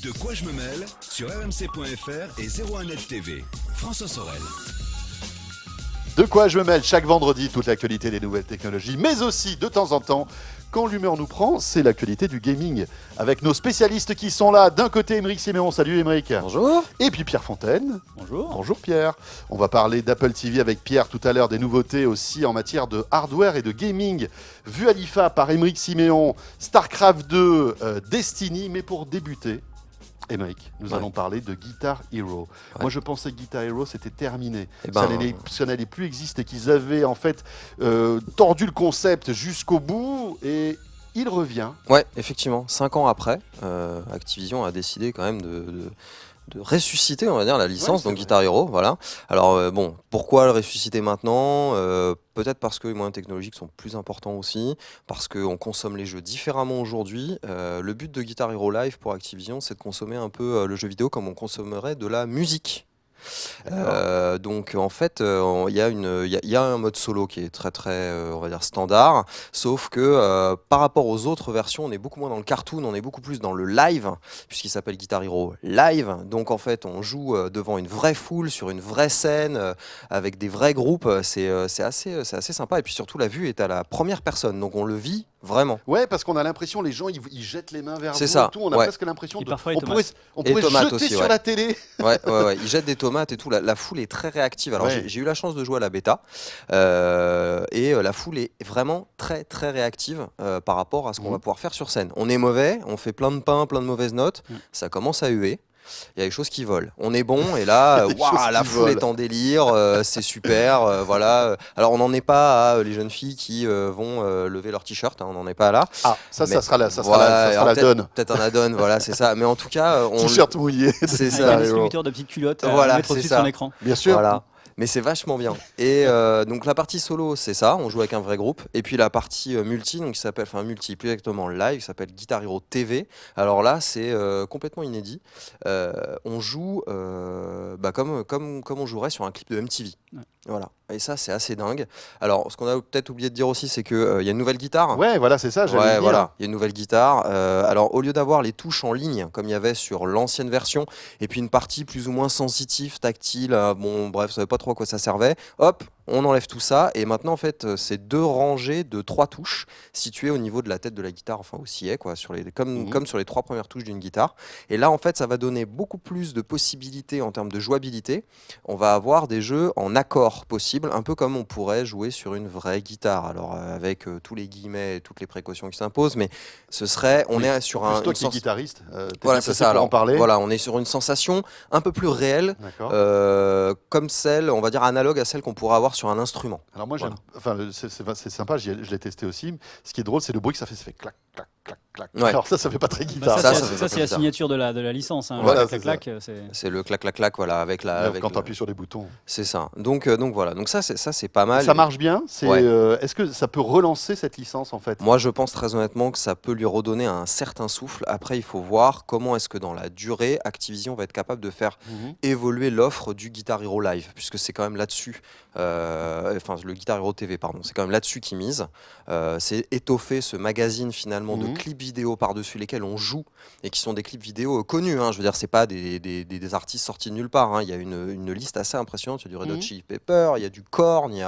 De quoi je me mêle sur rmc.fr et 01net TV. François Sorel. De quoi je me mêle chaque vendredi, toute l'actualité des nouvelles technologies, mais aussi de temps en temps, quand l'humeur nous prend, c'est l'actualité du gaming. Avec nos spécialistes qui sont là, d'un côté Émeric Siméon, salut Émeric. Bonjour. Et puis Pierre Fontaine. Bonjour. Bonjour Pierre. On va parler d'Apple TV avec Pierre tout à l'heure, des nouveautés aussi en matière de hardware et de gaming. Vu à l'IFA par Émeric Siméon, StarCraft 2, Destiny, mais pour débuter... Émeric, nous allons parler de Guitar Hero. Moi, je pensais que Guitar Hero, c'était terminé. Ça n'allait plus exister, qu'ils avaient en fait tordu le concept jusqu'au bout et il revient. Ouais, effectivement. 5 ans après, Activision a décidé quand même de ressusciter, on va dire, la licence, donc Guitar Hero, voilà. Alors bon, pourquoi le ressusciter maintenant ? Peut-être parce que les moyens technologiques sont plus importants aussi, parce qu'on consomme les jeux différemment aujourd'hui. Le but de Guitar Hero Live pour Activision, c'est de consommer un peu le jeu vidéo comme on consommerait de la musique. Donc en fait il y a un mode solo qui est très on va dire standard, sauf que par rapport aux autres versions, on est beaucoup moins dans le cartoon, on est beaucoup plus dans le live, puisqu'il s'appelle Guitar Hero Live. Donc en fait on joue devant une vraie foule, sur une vraie scène, avec des vrais groupes. C'est assez sympa, et puis surtout la vue est à la première personne, donc on le vit vraiment. Ouais, parce qu'on a l'impression les gens ils jettent les mains vers vous. C'est ça. Et tout. On a presque l'impression on pourrait tomates jeter aussi, sur la télé. Ouais, ils jettent des tomates et tout. La foule est très réactive. Alors j'ai eu la chance de jouer à la bêta et la foule est vraiment très réactive par rapport à ce qu'on va pouvoir faire sur scène. On est mauvais, on fait plein de pain, plein de mauvaises notes, ça commence à huer. Il y a des choses qui volent. On est bon et là, la foule est en délire, c'est super. Voilà. Alors on n'en est pas à les jeunes filles qui vont lever leur t-shirt, hein, on n'en est pas là. Ah, ça sera la donne. Peut-être un add-on, voilà, c'est ça. Mais en tout cas, t-shirt mouillé. C'est ça. Un distributeur de petites culottes voilà, mettre au-dessus de son écran. Bien sûr. Voilà. Mais c'est vachement bien. Et donc la partie solo, c'est ça, on joue avec un vrai groupe. Et puis la partie multi, donc qui s'appelle, plus exactement live, qui s'appelle Guitar Hero TV. Alors là, c'est complètement inédit. On joue comme on jouerait sur un clip de MTV. Ouais. Voilà. Et ça, c'est assez dingue. Alors, ce qu'on a peut-être oublié de dire aussi, c'est qu'il y a une nouvelle guitare. Ouais, voilà, c'est ça, j'allais dire. Voilà, il y a une nouvelle guitare. Alors, au lieu d'avoir les touches en ligne, comme il y avait sur l'ancienne version, et puis une partie plus ou moins sensitive, tactile, bon, bref, vous savez pas trop à quoi ça servait, hop, on enlève tout ça. Et maintenant, en fait, c'est 2 rangées de 3 touches situées au niveau de la tête de la guitare, enfin, au sillet, quoi, comme sur les 3 premières touches d'une guitare. Et là, en fait, ça va donner beaucoup plus de possibilités en termes de jouabilité. On va avoir des jeux en accords possibles, un peu comme on pourrait jouer sur une vraie guitare. Alors avec tous les guillemets et toutes les précautions qui s'imposent, mais ce serait, on est sur un... Toi qui es guitariste, voilà, c'est ça. Alors, en parler. Voilà, on est sur une sensation un peu plus réelle, comme celle, on va dire analogue à celle qu'on pourrait avoir sur un instrument. Alors moi, c'est sympa, je l'ai testé aussi. Ce qui est drôle, c'est le bruit que ça fait clac, clac, clac, clac. Ouais. Alors ça fait pas très guitare. Ça c'est la signature de la licence. Hein. Voilà, clac, clac, c'est le clac, clac, clac, voilà, avec quand tu appuies sur les boutons. C'est ça. Donc voilà. Donc ça, c'est pas mal. Ça marche bien. Est-ce que ça peut relancer cette licence en fait ? Moi, je pense très honnêtement que ça peut lui redonner un certain souffle. Après, il faut voir comment est-ce que dans la durée, Activision va être capable de faire évoluer l'offre du Guitar Hero Live, puisque c'est quand même là-dessus. Le Guitar Hero TV, pardon. C'est quand même là-dessus qu'ils misent. C'est étoffer ce magazine finalement de clips vidéo par-dessus lesquels on joue et qui sont des clips vidéo connus. Hein. Je veux dire, c'est pas des artistes sortis de nulle part. Hein. Il y a une liste assez impressionnante. Il y a du Red Hot Chili Pepper, il y a du Korn, il y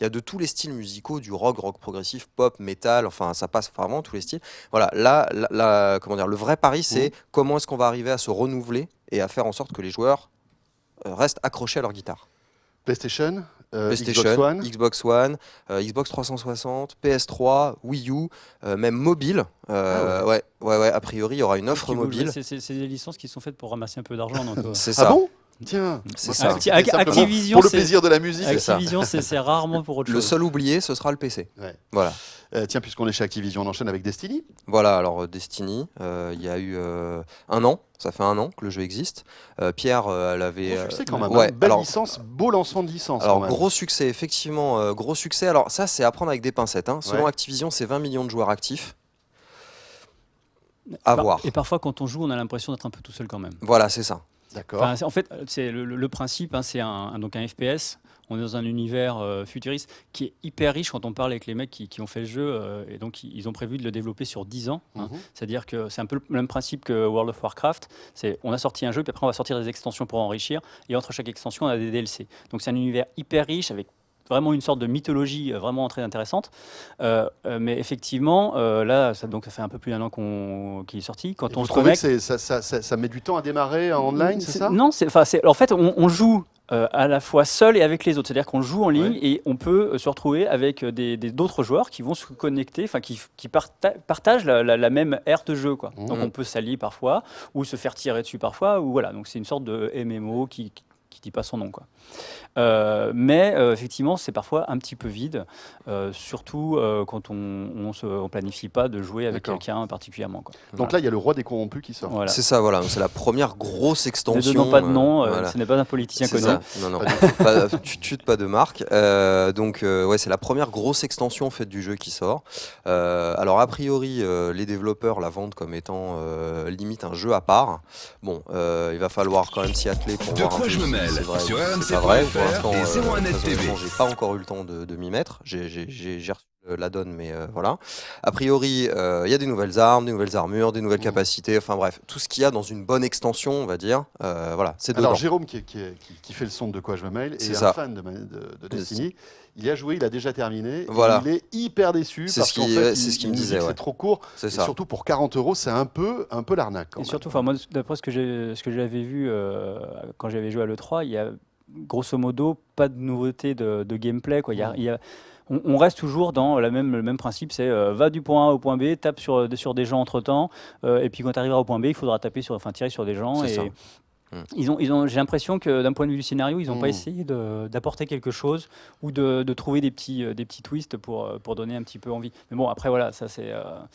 a de tous les styles musicaux, du rock progressif, pop, metal. Enfin, ça passe vraiment tous les styles. Voilà. Là, comment dire, le vrai pari, c'est comment est-ce qu'on va arriver à se renouveler et à faire en sorte que les joueurs restent accrochés à leur guitare. PlayStation, Xbox One, Xbox 360, PS3, Wii U, même mobile. Ouais, a priori, il y aura une offre mobile. C'est des licences qui sont faites pour ramasser un peu d'argent. C'est ça. Ah bon ? Tiens, c'est ça. Activision, pour le plaisir de la musique. Activision, c'est rarement pour autre chose. Le seul oublié, ce sera le PC. Ouais. Voilà. Tiens, puisqu'on est chez Activision, on enchaîne avec Destiny. Voilà, alors Destiny, il y a eu 1 an. Ça fait 1 an que le jeu existe. Pierre, elle avait... Gros succès quand même. Belle licence, beau lancement de licence. Alors, gros succès, effectivement. Gros succès. Alors, ça, c'est à prendre avec des pincettes. Hein. Selon Activision, c'est 20 millions de joueurs actifs. À voir. Et parfois, quand on joue, on a l'impression d'être un peu tout seul quand même. Voilà, c'est ça. D'accord. En fait, c'est le principe, hein, c'est donc un FPS. on est dans un univers futuriste qui est hyper riche quand on parle avec les mecs qui ont fait le jeu. Et donc, ils ont prévu de le développer sur 10 ans. Hein. C'est-à-dire que c'est un peu le même principe que World of Warcraft. On a sorti un jeu, puis après, on va sortir des extensions pour enrichir. Et entre chaque extension, on a des DLC. Donc, c'est un univers hyper riche avec vraiment une sorte de mythologie vraiment très intéressante. Mais effectivement, là, ça fait un peu plus d'un an qu'il est sorti. Quand Et on vous se trouvez connecte, que ça met du temps à démarrer en online, c'est ça? Non, en fait, on joue à la fois seul et avec les autres. C'est-à-dire qu'on joue en ligne Ouais. et on peut se retrouver avec d'autres joueurs qui vont se connecter, enfin qui partagent la même aire de jeu, quoi. Donc on peut s'allier parfois ou se faire tirer dessus parfois. Ou voilà. Donc c'est une sorte de MMO qui dit pas son nom, quoi. Mais effectivement, c'est parfois un petit peu vide, surtout quand on planifie pas de jouer avec D'accord. quelqu'un particulièrement, quoi. Donc là, il y a le roi des corrompus qui sort. Voilà. C'est ça, voilà. C'est la première grosse Ne extension. donnons pas de nom, voilà. ce n'est pas un politicien C'est connu. ça. Non, non. Tu tutes pas de marque. Donc, ouais, c'est la première grosse extension faite du jeu qui sort. Alors, a priori, les développeurs la vendent comme étant limite un jeu à part. Bon, il va falloir quand même s'y atteler pour De voir un quoi peu je me si mêle c'est vrai sur ou si c'est RMC.fr pas vrai. Pour l'instant, et 01net très TV. honnêtement, j'ai pas encore eu le temps de m'y mettre. J'ai reçu la donne, mais voilà. A priori, il y a des nouvelles armes, des nouvelles armures, des nouvelles capacités, enfin bref, tout ce qu'il y a dans une bonne extension, on va dire, voilà, c'est dedans. Alors Jérôme, qui fait le son de De quoi je me mêle, C'est est ça. un fan de Destiny. Il a joué, il a déjà terminé. Voilà. Et il est hyper déçu C'est parce ce qu'en qui- fait, c'est ce qu'il me nous dit disait, que ouais. c'est trop court. C'est Et ça. surtout pour 40 €, c'est un peu l'arnaque. quand Et même. surtout, enfin, moi, d'après ce que j'avais vu quand j'avais joué à l'E3, il y a grosso modo pas de nouveauté de gameplay, quoi. On reste toujours dans le même principe, c'est va du point A au point B, tape sur des gens entre temps, et puis quand tu arriveras au point B, il faudra tirer sur des gens. C'est ça. J'ai l'impression que d'un point de vue du scénario, ils n'ont pas essayé d'apporter quelque chose ou de trouver des petits twists pour donner un petit peu envie. Mais bon, après voilà, ça c'est.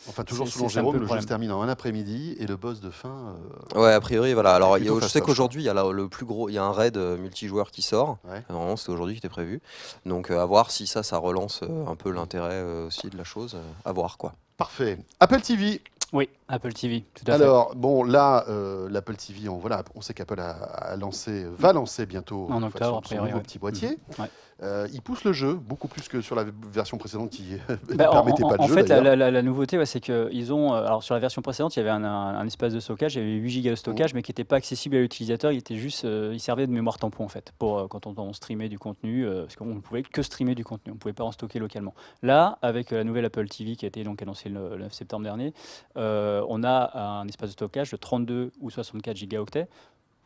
Enfin, toujours c'est- selon c'est un peu Jérôme, le le jeu problème. se termine en un après-midi et le boss de fin. Ouais, a priori, voilà. Alors, plutôt je sais fastoche. qu'aujourd'hui, il y a le plus gros, il y a un raid multijoueur qui sort. Ouais. Normalement, c'était aujourd'hui qui était prévu. Donc, à voir si ça relance un peu l'intérêt aussi de la chose. À voir, quoi. Parfait. Apple TV. Oui, Apple TV, tout à fait. Alors, bon, là, l'Apple TV, on sait qu'Apple va lancer bientôt En de toute façon, octobre, a son priori, nouveau ouais. petit boîtier. Ouais. Il pousse le jeu beaucoup plus que sur la version précédente qui ne Bah, permettait pas de en jeu. fait, d'ailleurs. la nouveauté, ouais, c'est qu'ils ont. Alors, sur la version précédente, il y avait un espace de stockage, il y avait 8 gigas de stockage, mais qui n'était pas accessible à l'utilisateur. Il servait de mémoire tampon, en fait, pour quand on streamait du contenu, parce qu'on ne pouvait que streamer du contenu, on ne pouvait pas en stocker localement. Là, avec la nouvelle Apple TV qui a été donc annoncée le 9 septembre dernier, on a un espace de stockage de 32 ou 64 gigaoctets.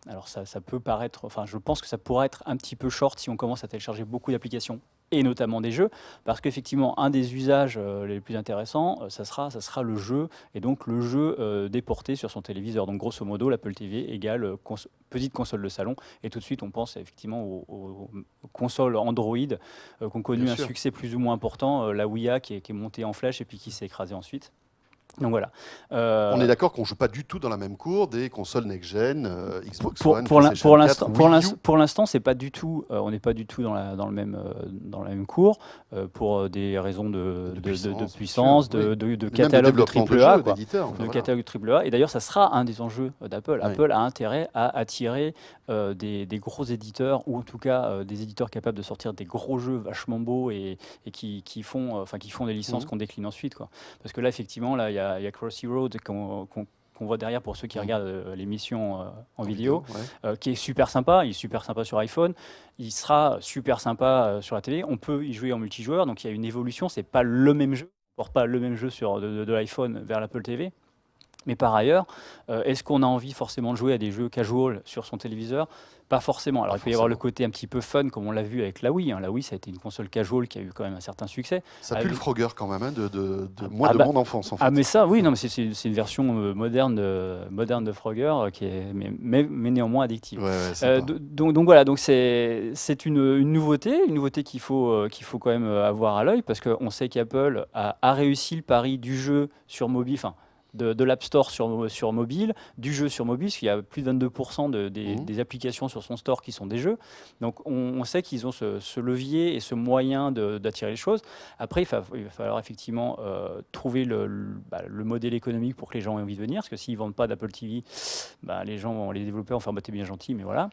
Alors ça peut paraître, enfin je pense que ça pourrait être un petit peu short si on commence à télécharger beaucoup d'applications et notamment des jeux, parce qu'effectivement un des usages les plus intéressants, ça sera le jeu, et donc le jeu déporté sur son téléviseur. Donc grosso modo, l'Apple TV égale petite console de salon, et tout de suite on pense effectivement aux consoles Android qui ont connu Bien un sûr. succès plus ou moins important, la Wii A qui est montée en flèche et puis qui s'est écrasée ensuite. Donc voilà. On est d'accord qu'on ne joue pas du tout dans la même cour des consoles next-gen, Xbox Pour One, PlayStation 4, Wii U. pour l'instant, c'est pas du tout. On n'est pas du tout dans la même cours pour des raisons de puissance, bien sûr, de Même de catalogue de développement triple de A, jeux, quoi. d'éditeurs. De voilà. catalogue AAA. Et d'ailleurs, ça sera un des enjeux d'Apple. Oui. Apple a intérêt à attirer des gros éditeurs, ou en tout cas des éditeurs capables de sortir des gros jeux vachement beaux et qui font des licences qu'on décline ensuite, quoi. Parce que là, effectivement, il y a Crossy Road qu'on voit derrière pour ceux qui regardent l'émission en vidéo, ouais. qui est super sympa. Il est super sympa sur iPhone. Il sera super sympa sur la télé. On peut y jouer en multijoueur, donc il y a une évolution. C'est pas le même jeu. On porte pas le même jeu de l'iPhone vers l'Apple TV. Mais par ailleurs, est-ce qu'on a envie forcément de jouer à des jeux casual sur son téléviseur? Pas forcément. Alors, il peut y avoir le côté un petit peu fun, comme on l'a vu avec la Wii. La Wii, ça a été une console casual qui a eu quand même un certain succet. Ça pue le Frogger quand même, de Ah bah, mon enfance en fait. Ah, mais ça, oui, non, mais c'est une version moderne de Frogger qui est, mais néanmoins addictive. Ouais, sympa. Donc voilà, donc c'est une nouveauté qu'il faut quand même avoir à l'œil, parce qu'on sait qu'Apple a réussi le pari du jeu sur mobile, enfin de l'App Store sur mobile, du jeu sur mobile, parce qu'il y a plus de 22% des applications sur son store qui sont des jeux. Donc on sait qu'ils ont ce levier et ce moyen d'attirer les choses. Après, il va falloir effectivement trouver le modèle économique pour que les gens aient envie de venir, parce que s'ils ne vendent pas d'Apple TV, les développeurs vont faire « t'es bien gentil, mais voilà ».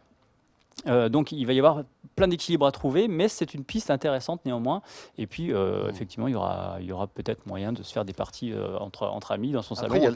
Donc il va y avoir plein d'équilibres à trouver, mais c'est une piste intéressante néanmoins. Et puis effectivement, il y aura peut-être moyen de se faire des parties entre amis dans son Après, salon.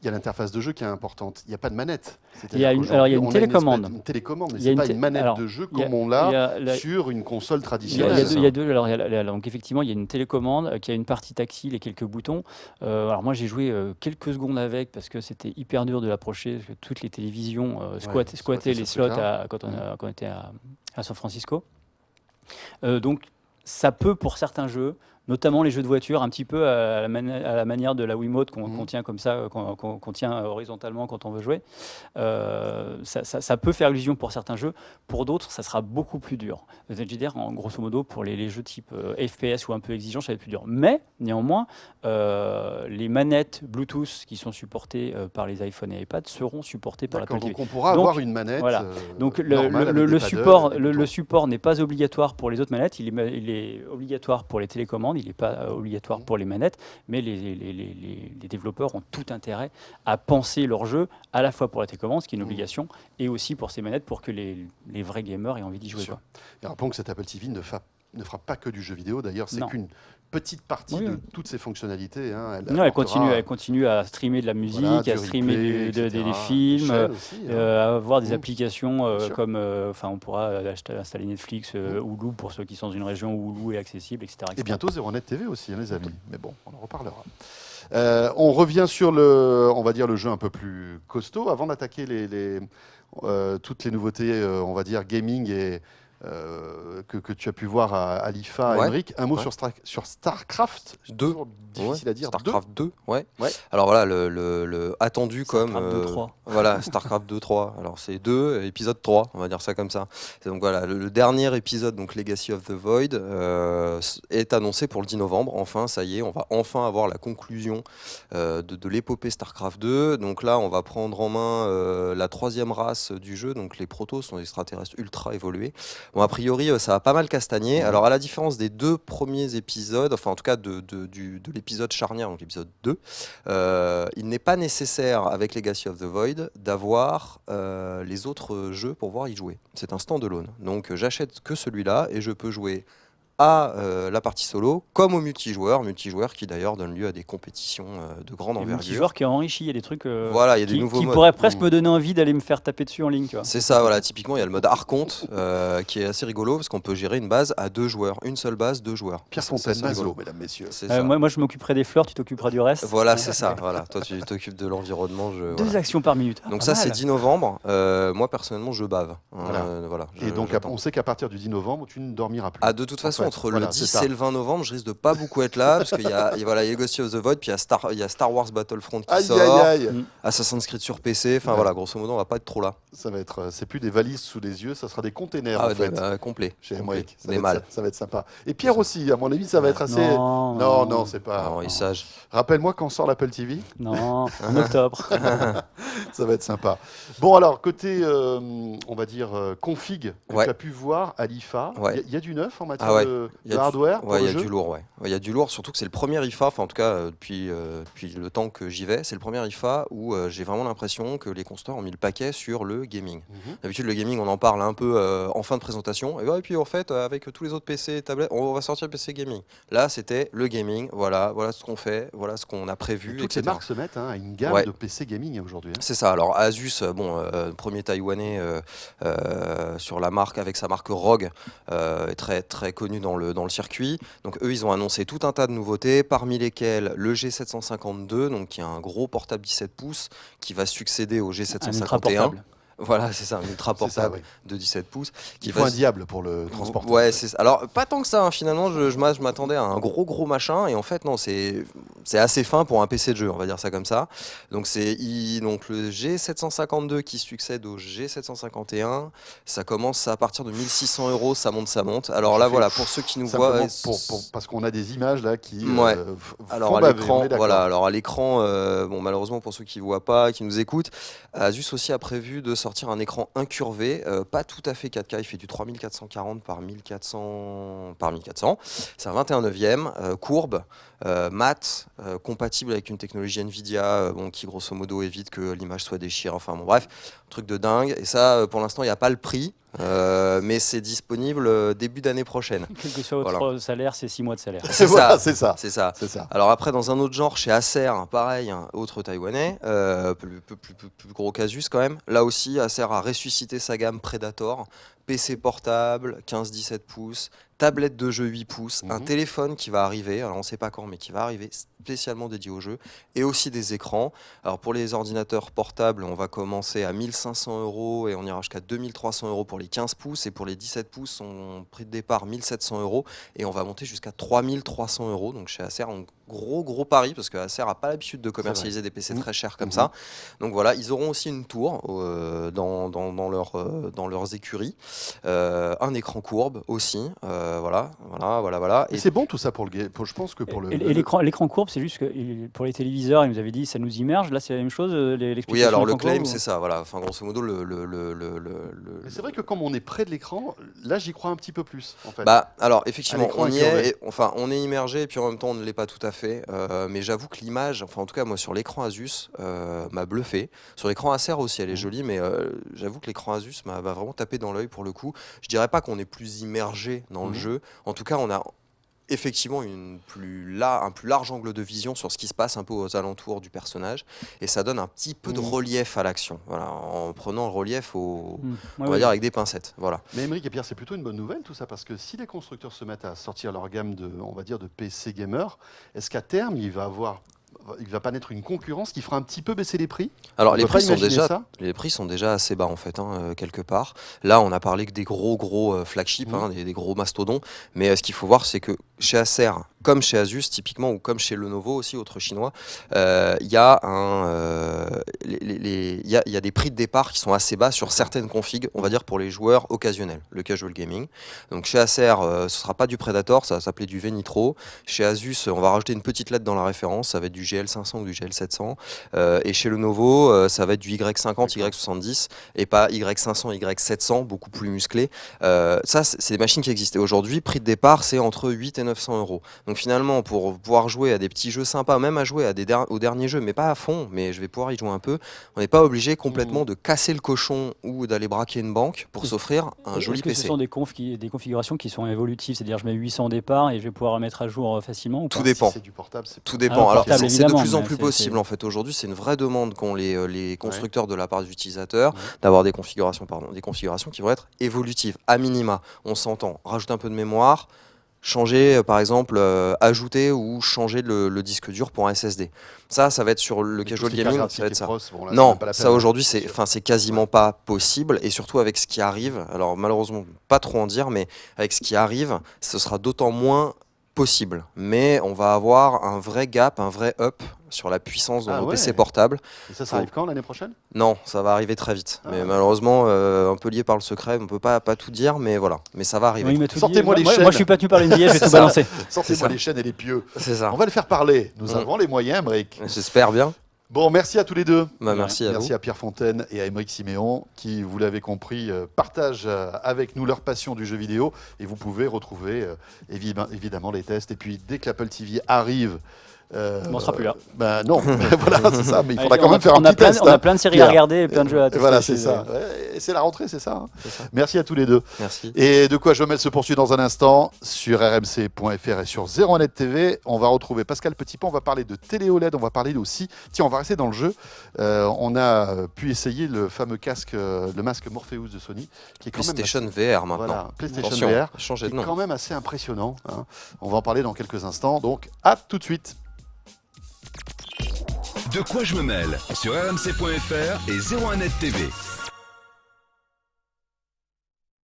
il y a l'interface de jeu qui est importante. Il n'y a pas de manette. Il y a une télécommande. Une télécommande, mais Il y a c'est une pas une manette alors, de jeu il y a- comme on il y l'a a la- sur une console il y a- traditionnelle. c'est ça. il y a deux. Alors, donc effectivement, il y a une télécommande qui a une partie tactile et quelques boutons. Alors moi, j'ai joué quelques secondes avec parce que c'était hyper dur de l'approcher. Parce que toutes les télévisions squatter squattaient les ce slots truc-là. quand on était à San Francisco. Donc ça peut pour certains jeux, notamment les jeux de voiture, un petit peu à la manière de la Wiimote qu'on tient comme ça, qu'on tient horizontalement quand on veut jouer. Ça peut faire illusion pour certains jeux. Pour d'autres, ça sera beaucoup plus dur. Je veux dire, en grosso modo, pour les jeux type FPS ou un peu exigeants, ça va être plus dur. Mais néanmoins, les manettes Bluetooth qui sont supportées par les iPhones et iPads seront supportées par D'accord, l'Apple TV. donc on pourra Donc, avoir une manette. voilà. Donc normale avec des le paddles support, et des boutons. support n'est pas obligatoire pour les autres manettes, il est obligatoire pour les télécommandes, il n'est pas obligatoire pour les manettes, mais les développeurs ont tout intérêt à penser leur jeu à la fois pour la télécommande, ce qui est une obligation, et aussi pour ces manettes pour que les vrais gamers aient envie d'y jouer. Sûr. Quoi. Et rappelons que cette Apple TV ne fera pas que du jeu vidéo. D'ailleurs, c'est Non. qu'une petite partie Oui, de oui. toutes ces fonctionnalités. Hein. Non, elle continue à streamer de la musique, voilà, du à streamer replay, des etc. films, Shell aussi, hein. à avoir des Mmh. applications Bien sûr. comme, on pourra installer Netflix, Hulu pour ceux qui sont dans une région où Hulu est accessible, etc. Et bientôt 01net TV aussi, hein, les amis. Mais bon, on en reparlera. On revient sur on va dire le jeu un peu plus costaud. Avant d'attaquer toutes les nouveautés, on va dire gaming et que tu as pu voir à l'IFA, Ouais. Aymeric. Un mot Ouais. sur StarCraft. C'est 2. toujours difficile à dire. StarCraft 2, ouais. Ouais. Alors voilà, le attendu StarCraft comme 2, 3. voilà, StarCraft 2 3. Alors c'est 2 épisode 3, on va dire ça comme ça. Et donc voilà, le dernier épisode, donc Legacy of the Void, est annoncé pour le 10 novembre. Enfin, ça y est, on va enfin avoir la conclusion de l'épopée StarCraft 2. Donc là, on va prendre en main la troisième race du jeu. Donc les Protoss sont des extraterrestres ultra évolués. Bon, a priori, ça va pas mal castagner. Alors à la différence des deux premiers épisodes, enfin en tout cas de l'épisode charnière, donc l'épisode 2, il n'est pas nécessaire avec Legacy of the Void d'avoir les autres jeux pour pouvoir y jouer. C'est un standalone. Donc j'achète que celui-là et je peux jouer à la partie solo comme au multijoueur qui d'ailleurs donne lieu à des compétitions de grande Le envergure. multijoueur qui est enrichi, il y a des trucs Voilà, il y a des nouveaux qui modes. pourraient presque me donner envie d'aller me faire taper dessus en ligne. Tu vois. C'est ça, voilà. Typiquement, il y a le mode Archonte qui est assez rigolo parce qu'on peut gérer une base à 2 joueurs, une seule base, 2 joueurs. Pierre Ça, Fontaine, c'est Mazo, rigolo. mesdames, messieurs. C'est ça. Moi, je m'occuperai des fleurs, tu t'occuperas du reste. Voilà, c'est ça. Voilà. Toi, tu t'occupes de l'environnement. Deux Voilà. actions par minute. Ah, Donc pas ça, mal. c'est 10 novembre. Moi, personnellement, je bave. Voilà, Et donc, j'attends. on sait qu'à partir du 10 novembre, tu ne dormiras plus. Ah, de toute façon, fait, entre voilà, le c'est 10 ça. et le 20 novembre, je risque de pas beaucoup être là parce qu'il y a Legacy of the Void, puis il y a Star Wars Battlefront qui Aïe, sort, aïe, aïe. Assassin's Creed sur PC. Enfin Ouais. voilà, grosso modo, on va pas être trop là. Ça va être, c'est plus des valises sous les yeux, ça sera des containers Ah, en fait. complet. Chez complet. Aymeric. Des mal. Ça va être sympa. Et Pierre aussi, à mon avis, ça va être assez. Non, c'est pas. Non, il est sage. Rappelle-moi quand sort l'Apple TV. Non, en octobre. Ça va être sympa. Bon, alors, côté, on va dire, config que Ouais. tu as pu voir à l'IFA, Ouais. il y a du neuf en matière Ah ouais. de Il y a du- hardware pour Ouais, il le y a jeu. du lourd, ouais. Il y a du lourd, surtout que c'est le premier IFA, enfin en tout cas depuis le temps que j'y vais, c'est le premier IFA où j'ai vraiment l'impression que les constructeurs ont mis le paquet sur le gaming. D'habitude, le gaming, on en parle un peu en fin de présentation, et puis en fait, avec tous les autres PC et tablettes, on va sortir le PC gaming. Là, c'était le gaming, voilà ce qu'on fait, voilà ce qu'on a prévu, Toutes les etc. marques se mettent à une gamme Ouais. de PC gaming aujourd'hui. hein. C'est ça. Alors Asus, premier taïwanais sur la marque avec sa marque ROG, est très très connu dans le circuit. Donc eux, ils ont annoncé tout un tas de nouveautés, parmi lesquelles le G752, donc qui est un gros portable 17 pouces qui va succéder au Un ultra G751. portable. Voilà, c'est ça, un ultra C'est ça, portable oui. de 17 pouces. Qui Il faut va un diable pour le transporter. Ouais, c'est ça. Alors pas tant que ça. Finalement, je m'attendais à un gros machin, et en fait non, c'est assez fin pour un PC de jeu, on va dire ça comme ça. Donc donc le G752 qui succède au G751, ça commence à partir de 1600 €, ça monte. Alors là, Ça fait voilà, pour ceux qui nous voient, Simplement parce qu'on a des images là qui Ouais. alors alors font à baver, on l'écran, est d'accord. voilà. Alors à l'écran, malheureusement pour ceux qui voient pas, qui nous écoutent, Asus aussi a prévu de sortir un écran incurvé, pas tout à fait 4K, il fait du 3440 par 1400 par 1400. C'est un 21/9, courbe, mat, compatible avec une technologie Nvidia, qui grosso modo évite que l'image soit déchirée. Enfin bon, bref, truc de dingue. Et ça, pour l'instant, il n'y a pas le prix. mais c'est disponible début d'année prochaine. Quel que soit votre salaire, c'est 6 mois de salaire. C'est Voilà, ça. c'est ça. Alors après, dans un autre genre, chez Acer, pareil, autre taïwanais, plus gros qu'Asus quand même. Là aussi, Acer a ressuscité sa gamme Predator, PC portable, 15-17 pouces, tablette de jeu 8 pouces, un téléphone qui va arriver, alors on ne sait pas quand, mais qui va arriver spécialement dédié au jeu, et aussi des écrans. Alors pour les ordinateurs portables, on va commencer à 1500 € et on ira jusqu'à 2300 € pour les 15 pouces, et pour les 17 pouces, son prix de départ 1700 €, et on va monter jusqu'à 3300 €. Donc chez Acer, un gros pari, parce que Acer n'a pas l'habitude de commercialiser des PC très chers comme ça. Donc voilà, ils auront aussi une tour dans leurs écuries, un écran courbe aussi, voilà. Et c'est bon tout ça pour le game. Je pense que pour le. Et l'écran courbe, c'est juste que pour les téléviseurs, ils nous avaient dit ça nous immerge. Là, c'est la même chose. Oui, alors le claim, courbe, c'est ça. Voilà. Enfin, grosso modo, Mais c'est vrai que comme on est près de l'écran, là, j'y crois un petit peu plus. En fait. Bah, alors effectivement, l'écran on y incurvé. est. On est immergé, et puis en même temps, on ne l'est pas tout à fait. Mais j'avoue que l'image, enfin en tout cas moi sur l'écran Asus, m'a bluffé. Sur l'écran Acer aussi, elle est jolie, mais j'avoue que l'écran Asus m'a vraiment tapé dans l'œil pour le coup. Je dirais pas qu'on est plus immergé dans le jeu. En tout cas, on a effectivement un plus large angle de vision sur ce qui se passe un peu aux alentours du personnage, et ça donne un petit peu de relief à l'action, voilà, en prenant le relief on va dire avec des pincettes, voilà. Mais Aymeric et Pierre, c'est plutôt une bonne nouvelle tout ça, parce que si les constructeurs se mettent à sortir leur gamme de, on va dire, de PC gamer, est-ce qu'à terme il va pas naître une concurrence qui fera un petit peu baisser les prix? Alors On les peut pas prix imaginer les prix sont déjà assez bas en fait, quelque part. Là on a parlé que des gros flagships, des gros mastodons, mais ce qu'il faut voir c'est que chez Acer, comme chez Asus typiquement, ou comme chez Lenovo aussi, autre chinois, il y a des prix de départ qui sont assez bas sur certaines configs, on va dire pour les joueurs occasionnels, le casual gaming. Donc chez Acer, ce sera pas du Predator, ça va s'appeler du V-Nitro. Chez Asus, on va rajouter une petite lettre dans la référence, ça va être du GL500 ou du GL700. Et chez Lenovo, ça va être du Y50, Y70, et pas Y500, Y700, beaucoup plus musclé. Ça, c'est des machines qui existent. Et aujourd'hui, prix de départ, c'est entre 8 et 900 €. Donc finalement, pour pouvoir jouer à des petits jeux sympas, même à jouer aux derniers jeux, mais pas à fond, mais je vais pouvoir y jouer un peu, on n'est pas obligé complètement de casser le cochon ou d'aller braquer une banque pour s'offrir un joli Est-ce que PC. ce sont des configurations qui sont évolutives, c'est-à-dire je mets 800 au départ et je vais pouvoir remettre à jour facilement ou pas? Tout dépend. Si c'est du portable, c'est Tout dépend. Alors portable, c'est de plus en évidemment, plus mais possible en fait. Aujourd'hui, c'est une vraie demande qu'ont les constructeurs de la part des utilisateurs d'avoir des configurations qui vont être évolutives, à minima. On s'entend. Rajouter un peu de mémoire, changer par exemple, ajouter ou changer le disque dur pour un SSD. Ça va être sur le casual gaming, ça va être ça. Non, ça aujourd'hui c'est quasiment pas possible, et surtout avec ce qui arrive. Alors malheureusement, pas trop en dire, mais avec ce qui arrive, ce sera d'autant moins possible, mais on va avoir un vrai gap, un vrai up sur la puissance de nos PC portables. Et ça arrive quand, l'année prochaine? Non, ça va arriver très vite. Mais malheureusement, un peu lié par le secret, on peut pas tout dire, mais voilà. Mais ça va arriver. Oui, sortez-moi les chaînes. Moi, je suis pas tenu par les billets, je vais tout balancer. Sortez-moi les chaînes et les pieux. C'est ça. On va le faire parler. Nous avons les moyens, Aymeric. J'espère bien. Bon, merci à tous les deux. Merci à vous. Merci à Pierre Fontaine et à Aymeric Siméon qui, vous l'avez compris, partagent avec nous leur passion du jeu vidéo. Et vous pouvez retrouver évidemment les tests. Et puis, dès que l'Apple TV arrive... on sera plus là. Non, voilà, c'est ça. Mais il faudra quand même faire un petit test. On a plein de séries à regarder et plein de jeux à tester. Voilà, c'est ça. Et c'est la rentrée, c'est ça. Merci à tous les deux. Merci. Et De quoi je mêle se poursuit dans un instant sur rmc.fr et sur 01net TV. On va retrouver Pascal Petitpont. On va parler de télé OLED. On va parler aussi. Tiens, on va rester dans le jeu. On a pu essayer le fameux casque, le masque Morpheus de Sony, qui est quand PlayStation même VR maintenant. Voilà, PlayStation Attention, VR, changer de qui est nom. quand même assez impressionnant. On va en parler dans quelques instants. Donc, à tout de suite. De quoi je me mêle sur rmc.fr et 01net TV.